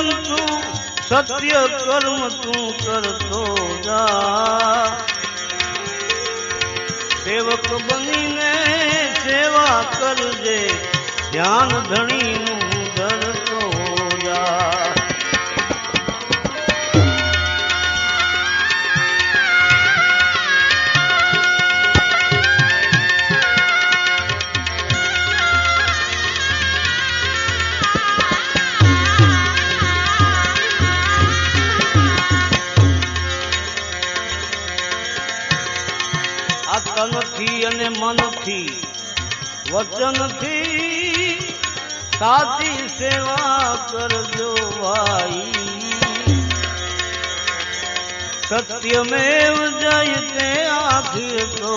परंतु सत्य कर्म तू करतो जा। सेवक बनीने सेवा करजे, ध्यान धणीनु धरतो जा। તનથી અને મનથી વચનથી સાચી સેવા કરજો ભાઈ। સત્યમેવ જયતે આખિર તો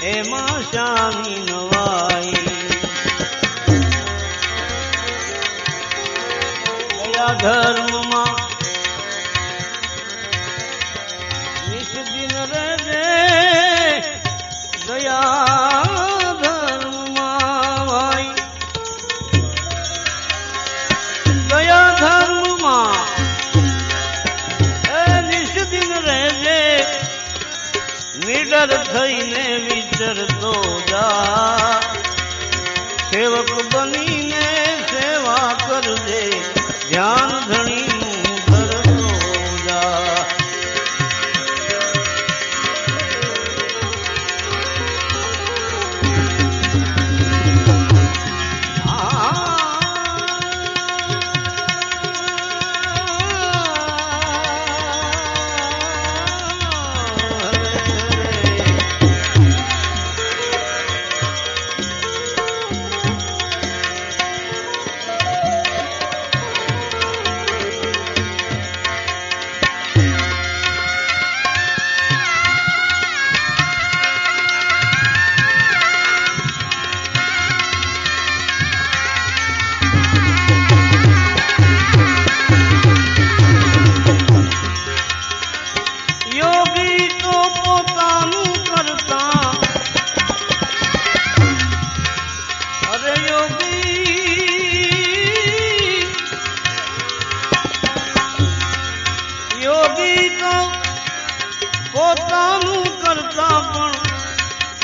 એમાં શાની નવાઈ। દયા ધર્મમાં નિષ્દિન રહેજે, દયા ધર્મમાં ભાઈ, દયા ધર્મમાં નિષ્દિન રહેજે, નિડર થઈને વિચરતો જા। સેવક બનીને સેવા કરજે, ધ્યાન ધણીનું ધરતો જા। યોગી તો પોતાનું કરતા પણ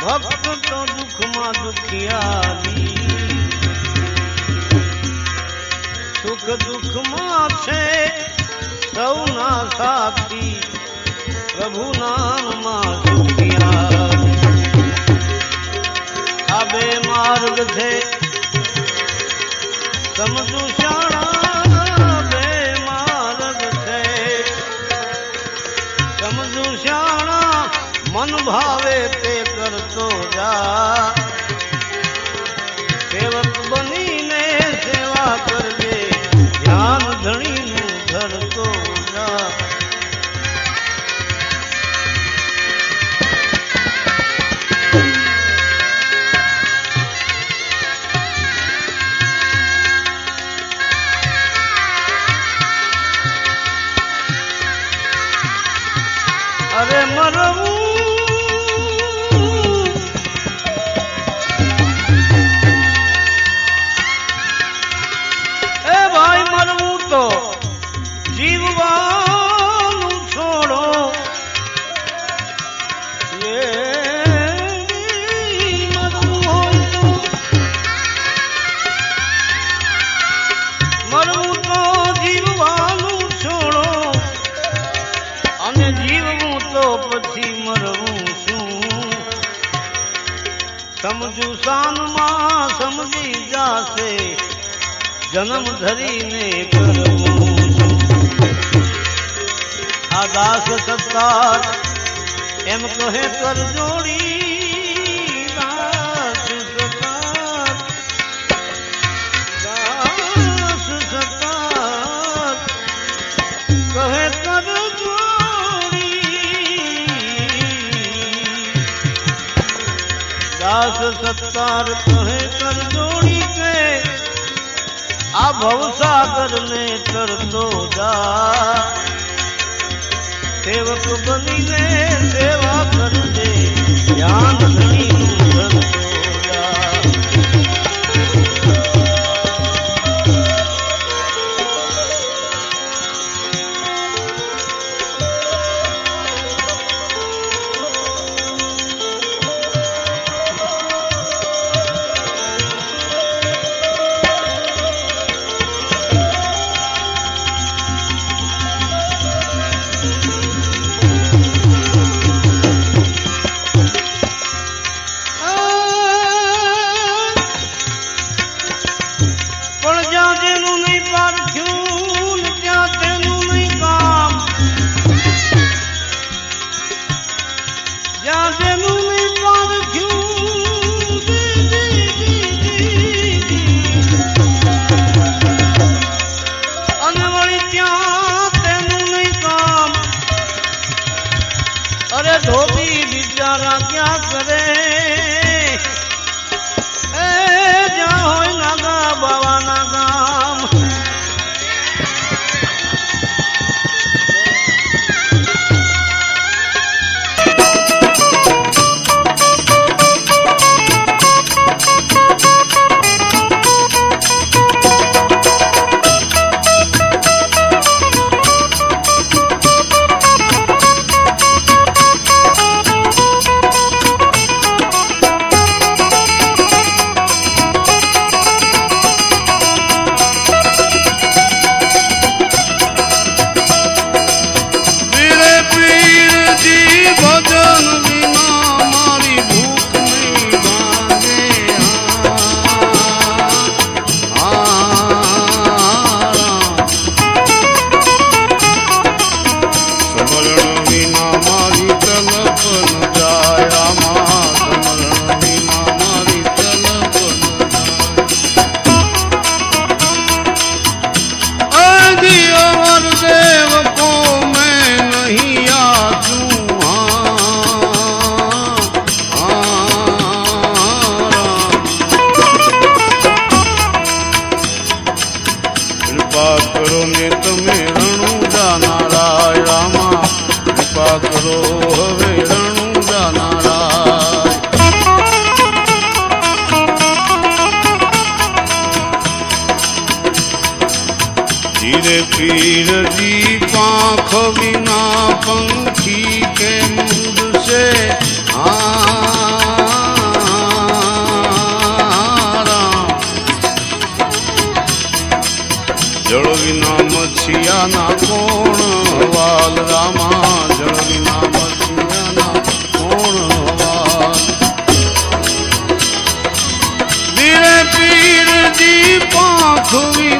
ભક્ત તો દુઃખમાં દુખિયારી। સુખ દુઃખમાં છે સૌના સાથી, પ્રભુ નામમાં સુખિયારી। આ બે માર્ગ છે સમજુ શાણા, બે માર્ગ છે સમજુ શાણા, મન ભાવે તે કરતો જા। સેવક બનીને સેવા કરજે, ધ્યાન ધણીનું ધરતો જા। અરે મરવું એ ભાઈ, મરવું તો જીવવાનું છોડો। મરવું હોય તો મરવું તો જીવવાનું છોડો, અને જીવવું તો પછી મરવું શું। સમજુ શાનમાં સમજી જાશે, જન્મ ધરીને કરવું શું। આ દાસ સત્તાર એમ કહે કર જોડી, દાસ સત્તાર કહે કર દાસ સત્તાર કહે કર જોડી કે આ ભવસાગર ને તરતો જા। સેવક બનીને સેવા કરજે, ધ્યાન ધણીનું ધરતો જા। કરો હવે રણુજા નારાય. ધીરે પીરજી પાંખ વિના પંખી કેમ ઉડશે જળ વિના મછિયાના કોણ વાલ રામા જળ વિના મછિયાના કોણ વાલ. ધીરે પીરજી પાંખ વિના